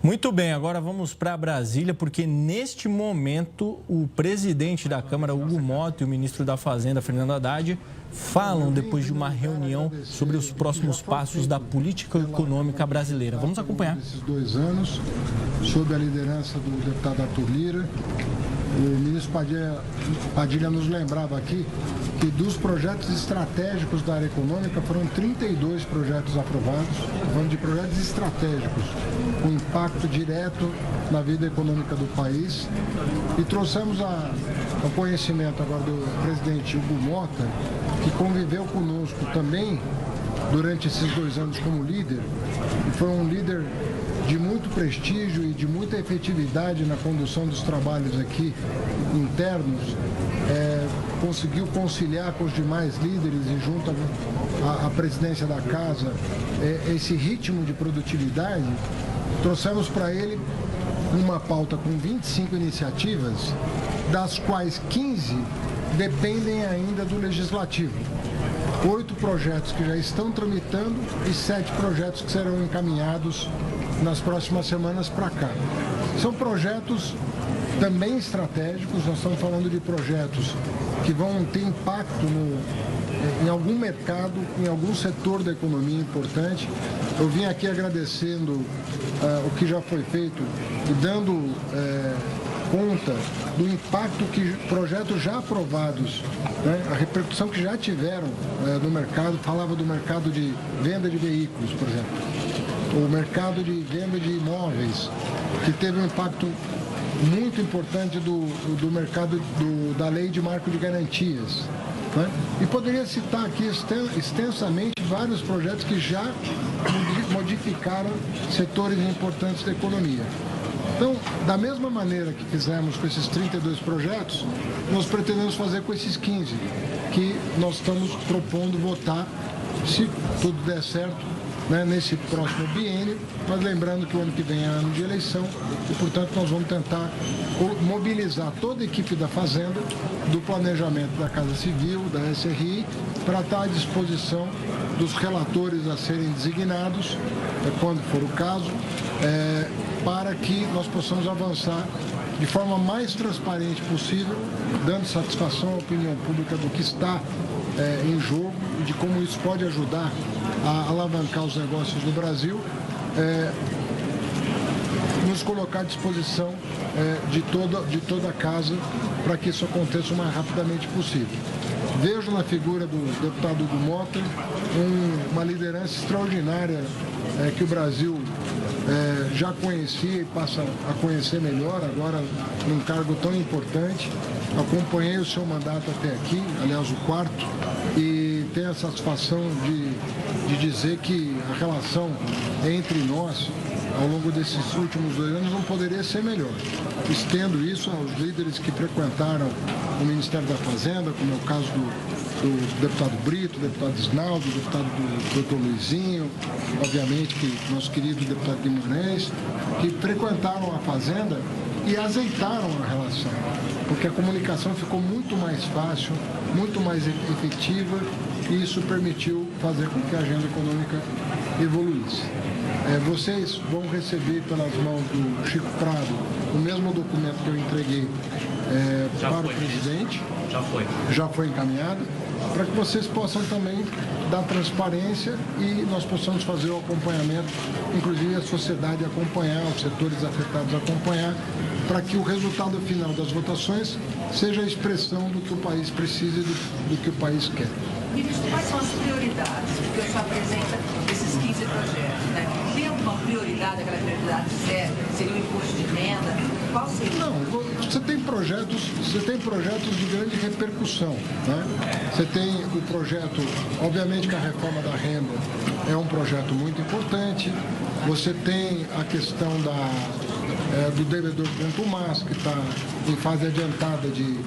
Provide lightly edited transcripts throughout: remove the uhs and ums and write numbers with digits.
Muito bem, agora vamos para Brasília, porque neste momento o presidente da Câmara, Hugo Motta, e o ministro da Fazenda, Fernando Haddad, falam depois de uma reunião sobre os próximos passos da política econômica brasileira. Vamos acompanhar. Esses 2 anos, sob a liderança do deputado Arthur Lira, o ministro Padilha nos lembrava aqui que dos projetos estratégicos da área econômica foram 32 projetos aprovados, falando de projetos estratégicos, com impacto direto na vida econômica do país. E trouxemos ao conhecimento agora do presidente Hugo Motta, que conviveu conosco também durante esses 2 anos como líder, e foi um líder de muito prestígio e de muita efetividade na condução dos trabalhos aqui internos, conseguiu conciliar com os demais líderes e junto à presidência da casa esse ritmo de produtividade. Trouxemos para ele uma pauta com 25 iniciativas, das quais 15 dependem ainda do Legislativo. 8 projetos que já estão tramitando e 7 projetos que serão encaminhados nas próximas semanas para cá. São projetos também estratégicos, nós estamos falando de projetos que vão ter impacto em algum mercado, em algum setor da economia importante. Eu vim aqui agradecendo o que já foi feito e dando conta do impacto que projetos já aprovados, né, a repercussão que já tiveram no mercado. Falava do mercado de venda de veículos, por exemplo, o mercado de venda de imóveis, que teve um impacto muito importante do mercado da lei de marco de garantias, né? E poderia citar aqui extensamente vários projetos que já modificaram setores importantes da economia. Então, da mesma maneira que fizemos com esses 32 projetos, nós pretendemos fazer com esses 15, que nós estamos propondo votar, se tudo der certo, né, nesse próximo biênio, mas lembrando que o ano que vem é ano de eleição e, portanto, nós vamos tentar mobilizar toda a equipe da Fazenda, do planejamento da Casa Civil, da SRI, para estar à disposição dos relatores a serem designados, quando for o caso, para que nós possamos avançar de forma mais transparente possível, dando satisfação à opinião pública do que está em jogo e de como isso pode ajudar a alavancar os negócios no Brasil, nos colocar à disposição de toda a casa para que isso aconteça o mais rapidamente possível. Vejo na figura do deputado Hugo Motta uma liderança extraordinária que o Brasil já conhecia e passa a conhecer melhor agora num cargo tão importante. Acompanhei o seu mandato até aqui, aliás, o 4º, e tenho a satisfação de dizer que a relação entre nós ao longo desses últimos 2 anos não poderia ser melhor. Estendo isso aos líderes que frequentaram o Ministério da Fazenda, como é o caso do deputado Brito, do deputado Isnaldo, do deputado do Dr. Luizinho, obviamente que nosso querido deputado Guimarães, que frequentaram a Fazenda e azeitaram a relação, porque a comunicação ficou muito mais fácil, muito mais efetiva, e isso permitiu fazer com que a agenda econômica evoluísse. Vocês vão receber pelas mãos do Chico Prado o mesmo documento que eu entreguei para o presidente. Já foi encaminhado, para que vocês possam também dar transparência e nós possamos fazer o acompanhamento, inclusive a sociedade acompanhar, os setores afetados acompanhar, para que o resultado final das votações seja a expressão do que o país precisa e do que o país quer. Ministro, quais são as prioridades que o senhor apresenta desses 15 projetos, né? Tem alguma prioridade, aquela prioridade zero? Seria o imposto de renda? Qual seria? Não, você tem projetos de grande repercussão, né? Você tem o projeto, obviamente que a reforma da renda é um projeto muito importante. Você tem a questão do devedor contumaz, que está em fase adiantada de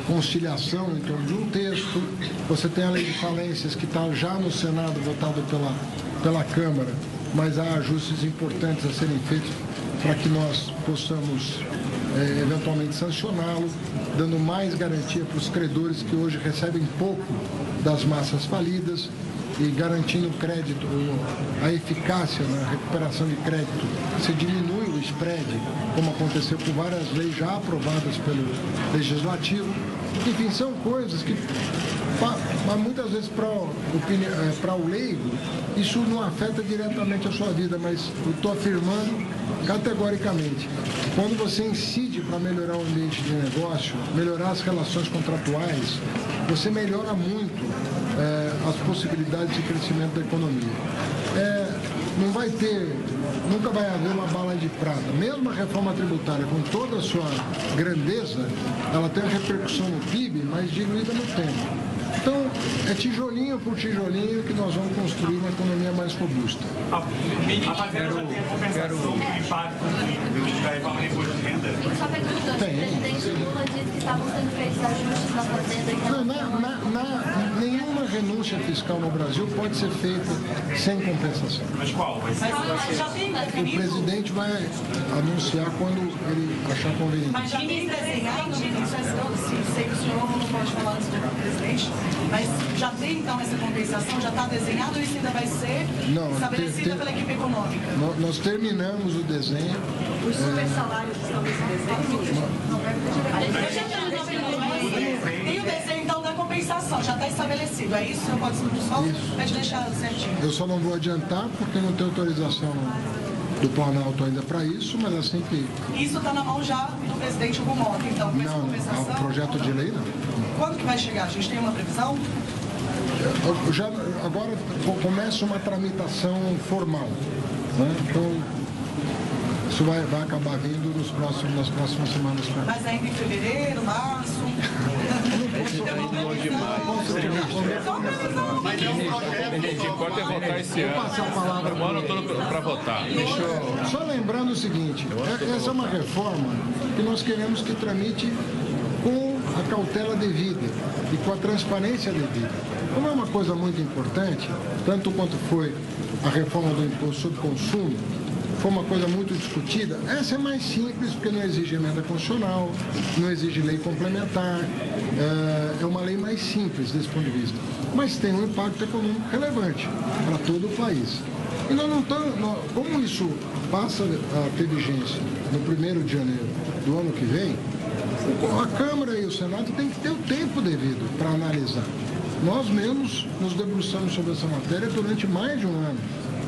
conciliação em torno de um texto. Você tem a lei de falências, que está já no Senado, votado pela Câmara, mas há ajustes importantes a serem feitos para que nós possamos eventualmente sancioná-lo, dando mais garantia para os credores que hoje recebem pouco das massas falidas. e garantindo crédito, a eficácia na recuperação de crédito, você diminui o spread, como aconteceu com várias leis já aprovadas pelo Legislativo. Enfim, são coisas que, muitas vezes, para o leigo, isso não afeta diretamente a sua vida, mas eu estou afirmando categoricamente, quando você incide para melhorar o ambiente de negócio, melhorar as relações contratuais, você melhora muito as possibilidades de crescimento da economia. Nunca vai haver uma bala de prata. Mesmo a reforma tributária, com toda a sua grandeza, ela tem uma repercussão no PIB, mas diluída no tempo. Então, é tijolinho por tijolinho que nós vamos construir uma economia mais robusta. A Fazenda já tem a compensação do impacto da reforma do imposto de renda? Só perguntando, o presidente Lula disse que estavam sendo feitos ajustes na Fazenda. Nenhuma renúncia fiscal no Brasil pode ser feita sem compensação. Mas qual? O presidente vai anunciar quando ele achar conveniente. Mas já tem desenhado, sei que o senhor não pode falar do presidente, mas já tem então essa compensação, já está desenhado ou isso ainda vai ser estabelecida pela equipe econômica? Nós terminamos o desenho. Os super salários estão nesse desenho? Tem o desenho então da compensação, já está estabelecido, é isso? Não pode ser só para te deixar certinho. Eu só não vou adiantar porque não tem autorização do Planalto ainda para isso, mas assim que... Isso está na mão já do presidente Hugo Mota, então, com essa compensação... Não, projeto de lei não. Quando que vai chegar? A gente tem uma previsão? Agora começa uma tramitação formal, né? Então, isso vai acabar vindo nas próximas semanas. Mas ainda em fevereiro, março... O importa é votar esse ano. Vou passar a palavra o ano todo para votar. Só lembrando o seguinte, essa é uma reforma que nós queremos que tramite com a cautela devida e com a transparência devida. Como é uma coisa muito importante, tanto quanto foi a reforma do imposto sobre consumo, foi uma coisa muito discutida, essa é mais simples porque não exige emenda constitucional, não exige lei complementar, é uma lei mais simples desse ponto de vista, mas tem um impacto econômico relevante para todo o país. E nós não estamos, como isso passa a ter vigência no 1º de janeiro do ano que vem, a Câmara e o Senado têm que ter o tempo devido para analisar. Nós mesmos nos debruçamos sobre essa matéria durante mais de um ano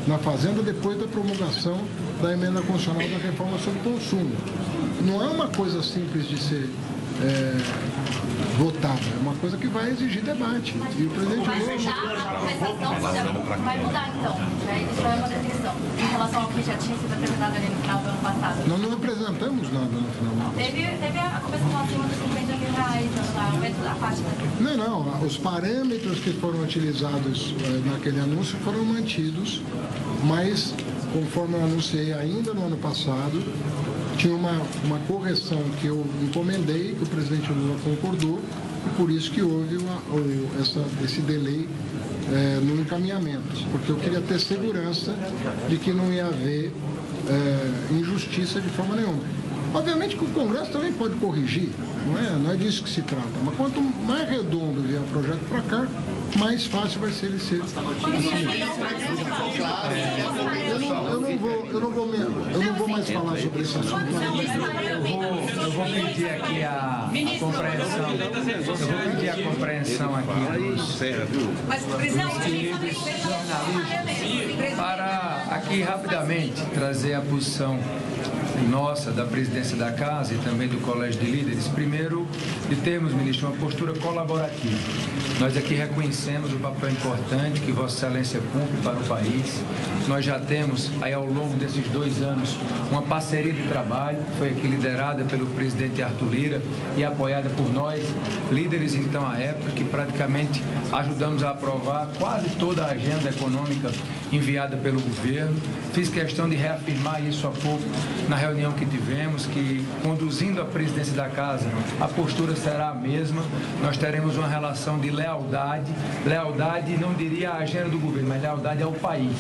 na Fazenda, depois da promulgação da emenda constitucional da reforma sobre consumo. Não é uma coisa simples de ser votada, é uma coisa que vai exigir debate. E o presidente Lula... Vai mudar, então, né? Isso é uma definição. Em relação ao que já tinha sido apresentado ali no final do ano passado. Nós não apresentamos nada no final do ano passado. Teve a compensação acima dos R$50 mil, aumento da faixa da... Não. Os parâmetros que foram utilizados naquele anúncio foram mantidos, mas, conforme eu anunciei ainda no ano passado, tinha uma correção que eu encomendei, que o presidente Lula concordou, e por isso que houve esse delay no encaminhamento, porque eu queria ter segurança de que não ia haver injustiça de forma nenhuma. Obviamente que o Congresso também pode corrigir, não é disso que se trata, mas quanto mais redondo vier o projeto para cá, mais fácil vai ser ele ser. Eu não vou mais falar sobre esse assunto. Eu vou pedir aqui a compreensão. Eu vou pedir a compreensão aqui dos queridos jornalistas para aqui rapidamente trazer a posição nossa, da presidência da Casa e também do Colégio de Líderes. Primeiro, de termos, ministro, uma postura colaborativa. Nós aqui reconhecemos o papel importante que Vossa Excelência cumpre para o país. Nós já temos, aí ao longo desses 2 anos, uma parceria de trabalho, que foi aqui liderada pelo presidente Arthur Lira e apoiada por nós, líderes então à época, que praticamente ajudamos a aprovar quase toda a agenda econômica enviada pelo governo. Fiz questão de reafirmar isso há pouco na reunião que tivemos, que conduzindo a presidência da Casa, a postura será a mesma. Nós teremos uma relação de lealdade, não diria a agenda do governo, mas lealdade ao país,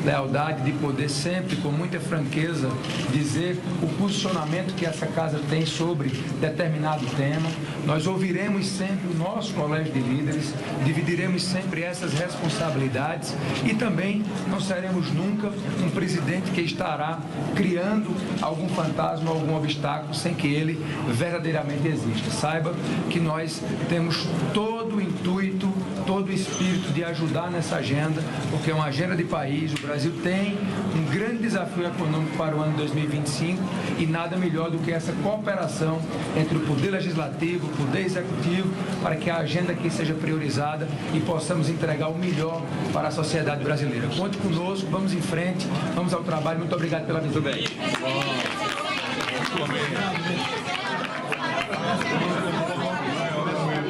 lealdade de poder sempre, com muita franqueza, dizer o posicionamento que essa casa tem sobre determinado tema. Nós ouviremos sempre o nosso colégio de líderes, dividiremos sempre essas responsabilidades e também não seremos nunca um presidente que estará criando algum fantasma, algum obstáculo sem que ele verdadeiramente exista. Saiba que nós temos todo o intuito, todo o espírito de ajudar nessa agenda, porque é uma agenda de país. O Brasil tem um grande desafio econômico para o ano 2025 e nada melhor do que essa cooperação entre o Poder Legislativo, o Poder Executivo, para que a agenda aqui seja priorizada e possamos entregar o melhor para a sociedade brasileira. Conte conosco, vamos em frente, vamos ao trabalho. Muito obrigado pela visita. Muito bem.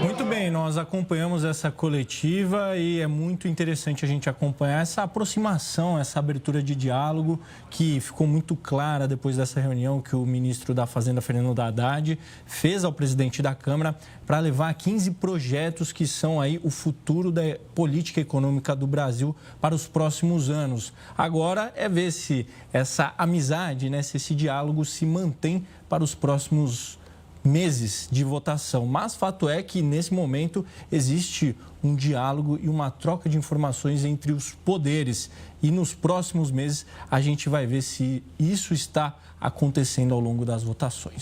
Muito bem, nós acompanhamos essa coletiva e é muito interessante a gente acompanhar essa aproximação, essa abertura de diálogo que ficou muito clara depois dessa reunião que o ministro da Fazenda, Fernando Haddad, fez ao presidente da Câmara para levar 15 projetos que são aí o futuro da política econômica do Brasil para os próximos anos. Agora é ver se essa amizade, né, se esse diálogo se mantém para os próximos meses de votação, mas fato é que nesse momento existe um diálogo e uma troca de informações entre os poderes e nos próximos meses a gente vai ver se isso está acontecendo ao longo das votações.